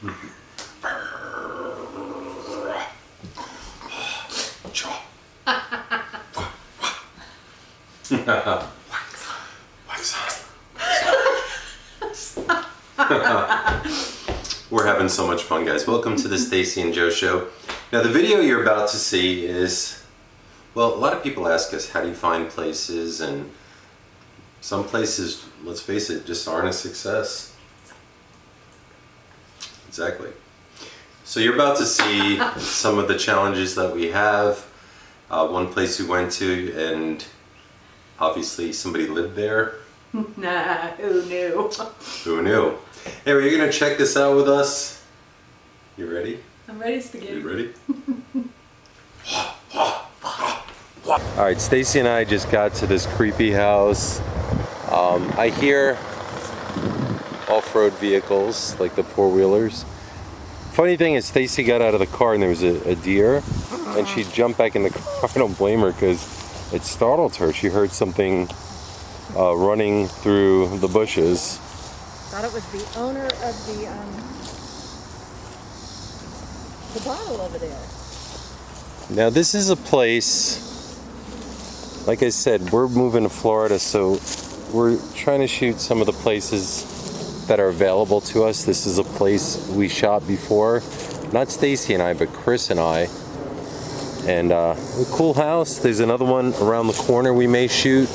We're having so much fun, guys. Welcome to the Stacy and Joe Show. Now, the video you're about to see is, well, a lot of people ask us, how do you find places? And some places, let's face it, just aren't a success. Exactly. So you're about to see some of the challenges that we have. One place we went to, and obviously somebody lived there. Nah, who knew? Who knew? Anyway, you're gonna check this out with us. You ready? I'm ready, Spaghetti. You ready? Alright, Stacy and I just got to this creepy house. I hear off-road vehicles, like the four-wheelers. Funny thing is, Stacy got out of the car and there was a deer, and she jumped back in the car. I don't blame her because it startled her. She heard something running through the bushes. Thought it was the owner of the bottle over there. Now this is a place, like I said, we're moving to Florida, so we're trying to shoot some of the places that are available to us. This is a place we shot before, not Stacy and I, but Chris and I. And a cool house. There's another one around the corner we may shoot.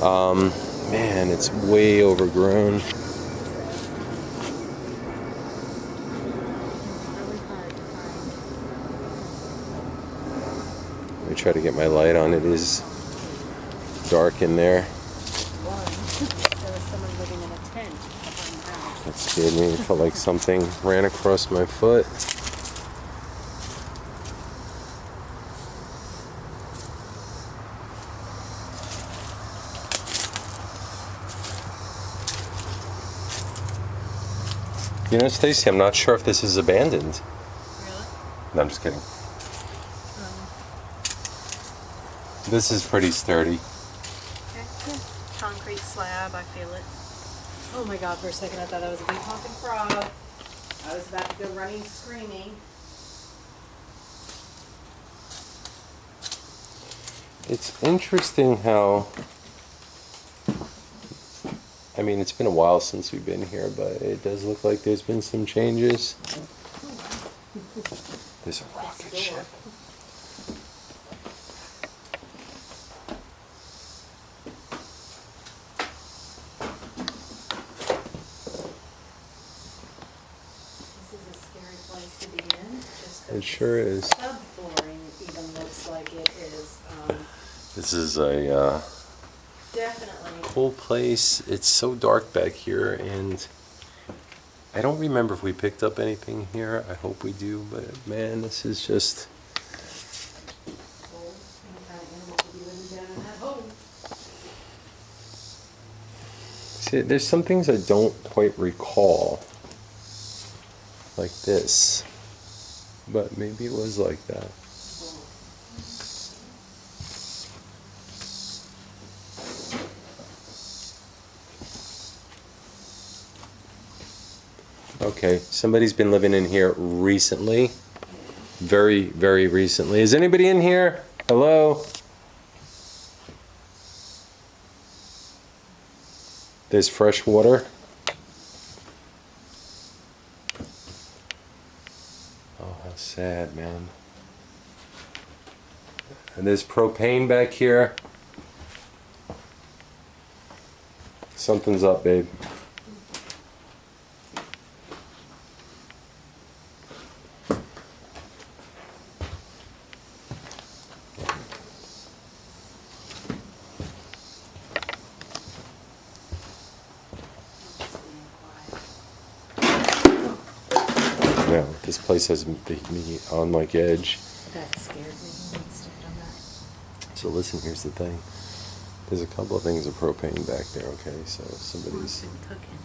Man, it's way overgrown. Let me try to get my light on. It is dark in there. There was someone living in a tent behind the house. That scared me. It felt like something ran across my foot. You know, Stacy, I'm not sure if this is abandoned. Really? No, I'm just kidding. This is pretty sturdy. Okay. Concrete slab, I feel it. Oh my God, for a second I thought that was a big honking frog. I was about to go running, screaming. It's interesting how, I mean, it's been a while since we've been here, but it does look like there's been some changes. There's a rocket ship. This is a scary place to be in. Just 'cause It sure is. Subflooring even looks like it is. This is a Definitely. cool place. It's so dark back here, and I don't remember if we picked up anything here. I hope we do, but man, this is just... Cold. Any kind of animal could be living down in that hole. See, there's some things I don't quite recall, like this, but maybe it was like that. Okay, somebody's been living in here recently. Very, very recently. Is anybody in here? Hello? There's fresh water. Oh, how sad, man. And there's propane back here. Something's up, babe. Yeah, this place has me on like edge. That scared me. Stepped on that. So listen, here's the thing. There's a couple of things of propane back there, okay? So somebody's... Been cooking.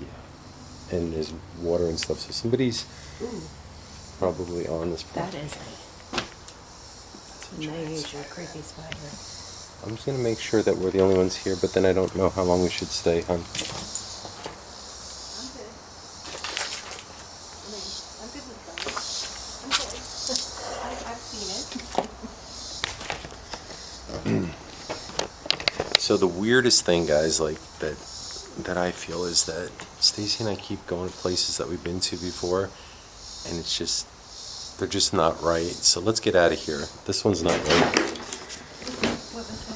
Yeah. And there's water and stuff, so somebody's probably on this That property. is a major creepy spider. I'm just gonna make sure that we're the only ones here, but then I don't know how long we should stay, hon. Okay. So the weirdest thing, guys, like that I feel is that Stacy and I keep going to places that we've been to before, and it's just, they're just not right. So let's get out of here. This one's not right. What was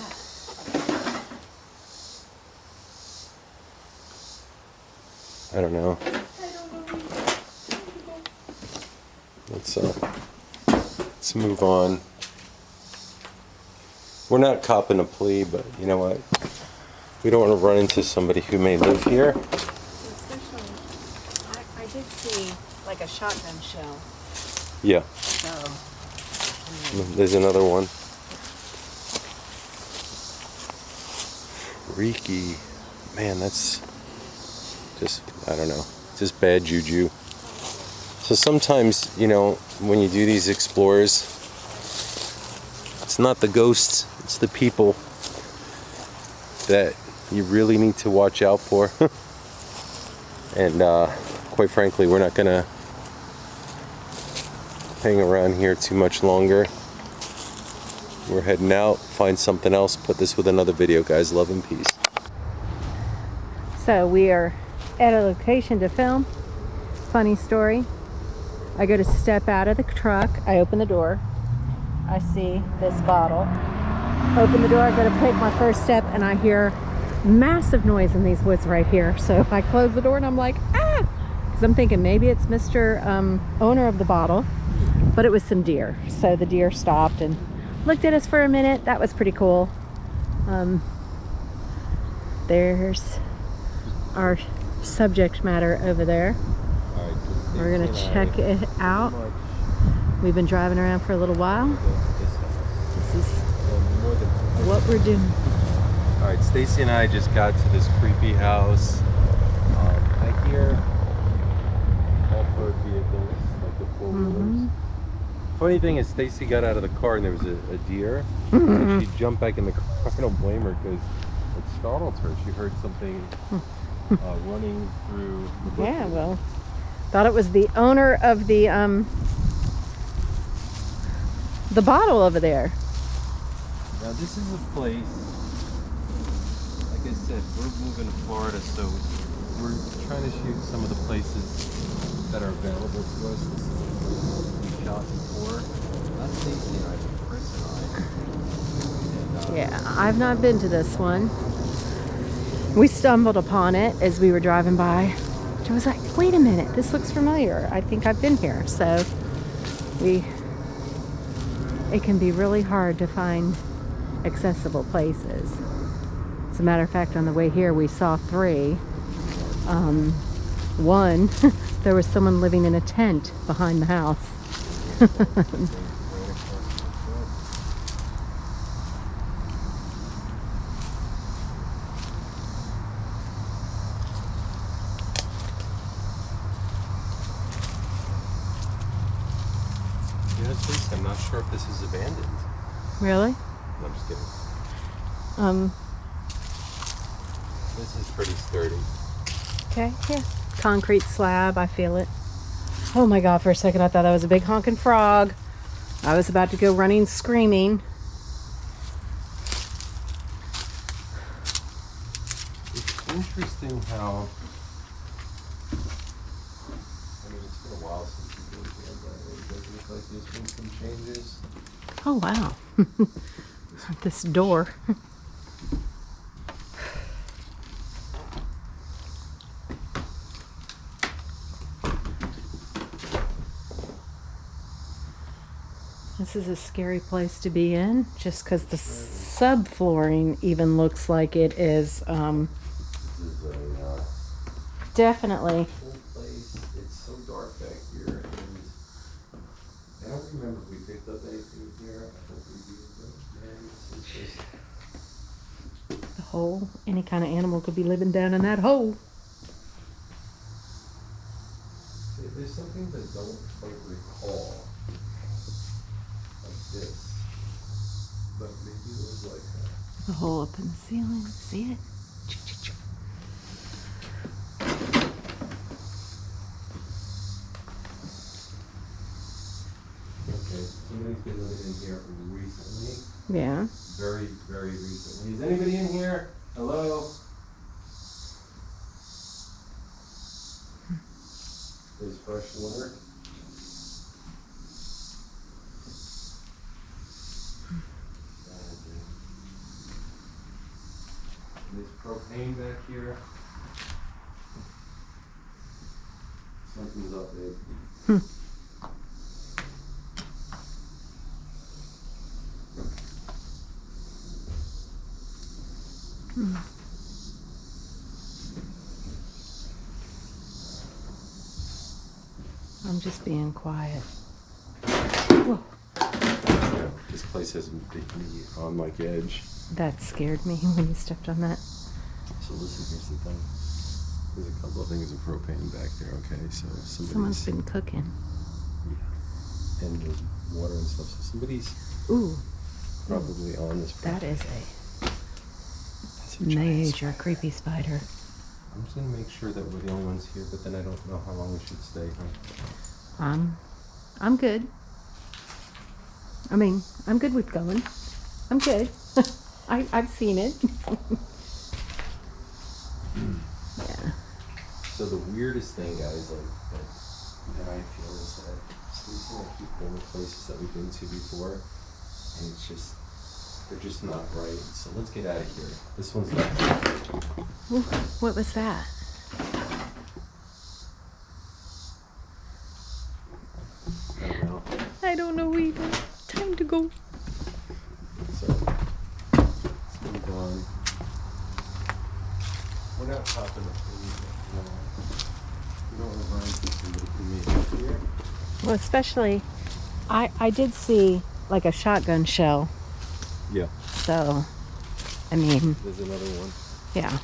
that? I don't know. Let's move on. We're not copping a plea, but you know what? We don't want to run into somebody who may live here. Especially, I did see like a shotgun shell. Yeah. So. There's another one. Freaky. Man, that's just, I don't know, just bad juju. So sometimes, you know, when you do these explores, it's not the ghosts, it's the people that you really need to watch out for. And quite frankly, we're not gonna hang around here too much longer. We're heading out, find something else, put this with another video, guys. Love and peace. So we are at a location to film. Funny story. I go to step out of the truck. I open the door. I see this bottle. Open the door. I go to take my first step, and I hear massive noise in these woods right here. So I close the door, and I'm like, ah! Because I'm thinking maybe it's Mr. Owner of the bottle, but it was some deer. So the deer stopped and looked at us for a minute. That was pretty cool. There's our subject matter over there. We're gonna check it out. We've been driving around for a little while. This is what we're doing. All right, Stacy and I just got to this creepy house. I hear off-road vehicles, like the four-wheelers. Funny thing is, Stacy got out of the car and there was a deer. And she jumped back in the car. I don't blame her because it startled her. She heard something running through the bushes. Yeah, well, thought it was the owner of the bottle over there. Now this is a place, like I said, we're moving to Florida, so we're trying to shoot some of the places that are available to us. This is a place we shot before. Not Stacy and I, but Chris and I. Yeah, I've not been to this one. We stumbled upon it as we were driving by. I was like, wait a minute, this looks familiar. I think I've been here. So it can be really hard to find accessible places. As a matter of fact, on the way here, we saw three. One, there was someone living in a tent behind the house. I'm not sure if this is abandoned. Really? No, I'm just kidding. This is pretty sturdy. Okay, yeah. Concrete slab, I feel it. Oh my God, for a second I thought that was a big honking frog. I was about to go running screaming. It's interesting how, I mean, it's been a while since we've been here, but it does look like there's been some changes. Oh wow. This door. This is a scary place to be in, just because the subflooring even looks like it is, This is a definitely. whole place. It's so dark back here, and I don't remember if we picked up anything here. I hope we did, but man, it's just. The hole. Any kind of animal could be living down in that hole. There's some things I don't quite recall. This, but maybe it was like that. The hole up in the ceiling. See it? Okay, somebody's been living in here recently. Yeah. very, very recently. Is anybody in here? Hello? There's fresh water. There's propane back here. Something's up, babe. I'm just being quiet. This place has me on like edge. That scared me when you stepped on that. So listen, here's the thing. There's a couple of things of propane back there, okay? So Someone's been cooking. Yeah. And there's water and stuff. So somebody's probably on this property. That is That's a major creepy spider. I'm just gonna make sure that we're the only ones here, but then I don't know how long we should stay, huh? I'm good. I mean, I'm good with going. I'm good. I've seen it. Yeah. So the weirdest thing, guys, like that I feel is that Stacy and I keep going to places that we've been to before, and it's just they're just not right. So let's get out of here. This one's not. Ooh, what was that? I don't know. I don't know either. Time to go. So let's move on. We're not popping the food. We don't want to run into somebody who may be here. Well, especially, I did see like a shotgun shell. Yeah. So, I mean, There's another one. yeah.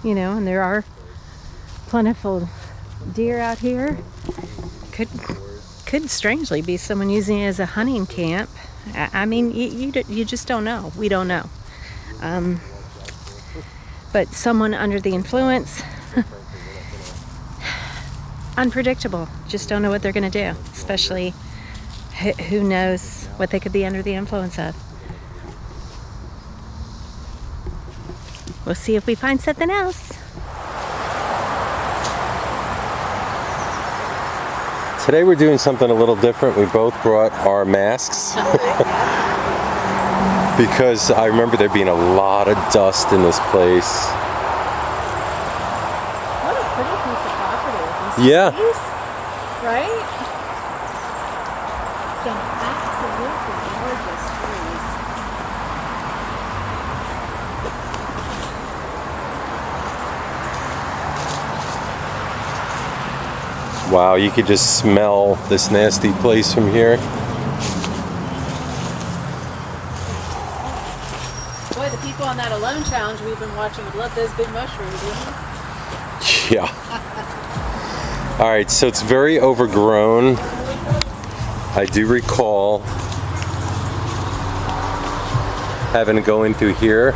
You know, and there are plentiful deer out here. Could strangely be someone using it as a hunting camp. I mean, you just don't know. We don't know. But someone under the influence, unpredictable. Just don't know what they're going to do. Especially, who knows what they could be under the influence of. We'll see if we find something else. Today we're doing something a little different. We both brought our masks because I remember there being a lot of dust in this place. What a pretty piece of property. These Yeah. trees, right? Some absolutely gorgeous trees. Wow, you could just smell this nasty place from here. Boy, the people on that Alone Challenge we've been watching would love those big mushrooms, wouldn't they? Yeah. All right, so it's very overgrown. I do recall having to go in through here.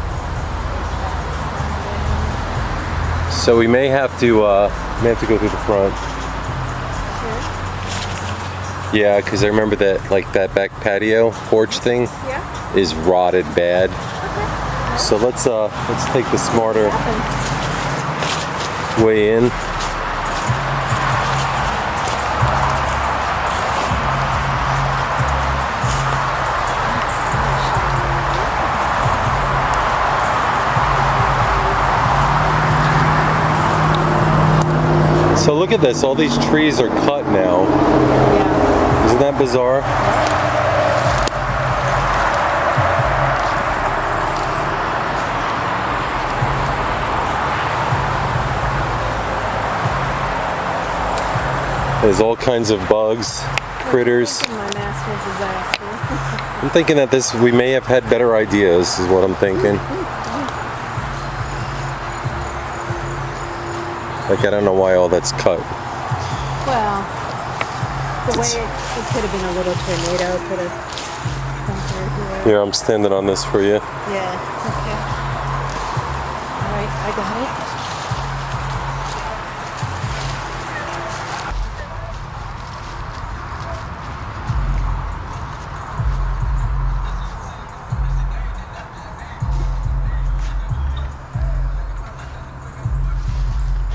So we may have to go through the front. Yeah, because I remember that, like that back patio porch thing is rotted bad. Okay. So let's take the smarter way in. So look at this, all these trees are cut now. Yeah. Isn't that bizarre? There's all kinds of bugs, critters. My master's disaster. I'm thinking that we may have had better ideas, is what I'm thinking. Like, I don't know why all that's cut. Well, the way it could have been a little tornado could have come through here. Here, I'm standing on this for you. Yeah, okay. All right, I got it.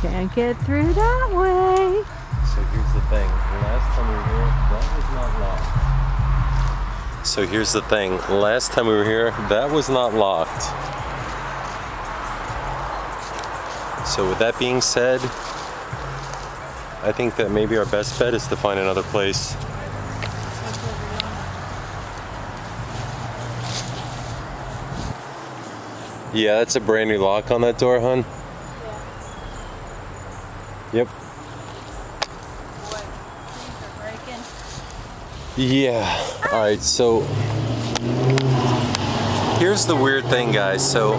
Can't get through that way. So here's the thing. Last time we were here, that was not locked. So here's the thing. Last time we were here, that was not locked. So with that being said, I think that maybe our best bet is to find another place. Yeah, that's a brand new lock on that door, hon. Yep. Boy, things are breaking. Yeah. Alright, so here's the weird thing, guys. So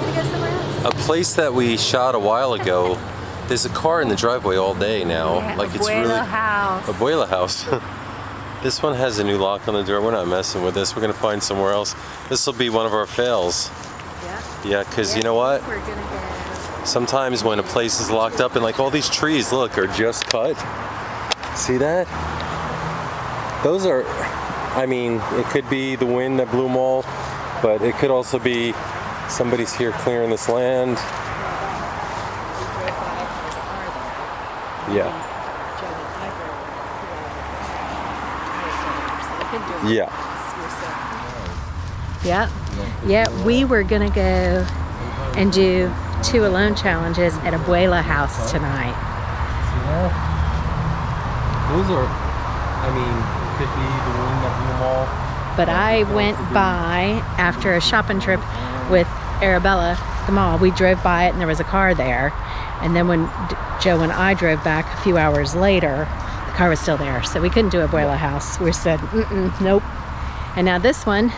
a place that we shot a while ago, there's a car in the driveway all day now. Yeah, like it's really house. Abuela house. This one has a new lock on the door. We're not messing with this. We're gonna find somewhere else. This will be one of our fails. Yeah, because you know what? We're gonna go. Sometimes when a place is locked up and like all these trees, look, are just cut. See that? Those are, I mean, it could be the wind that blew them all, but it could also be somebody's here clearing this land. Yeah. Yeah. Yep. Yeah, we were gonna go and do 2 alone challenges at Abuela house tonight. See that? Those are, I mean, could be the wind that blew them all. But I went by after a shopping trip with Arabella at the mall. We drove by it and there was a car there. And then when Joe and I drove back a few hours later, the car was still there. So we couldn't do Abuela house. We said, nope. And now this one,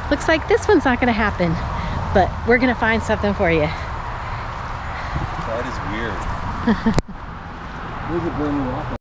looks like this one's not gonna happen. But we're gonna find something for you. That is weird. There's a brand new lock.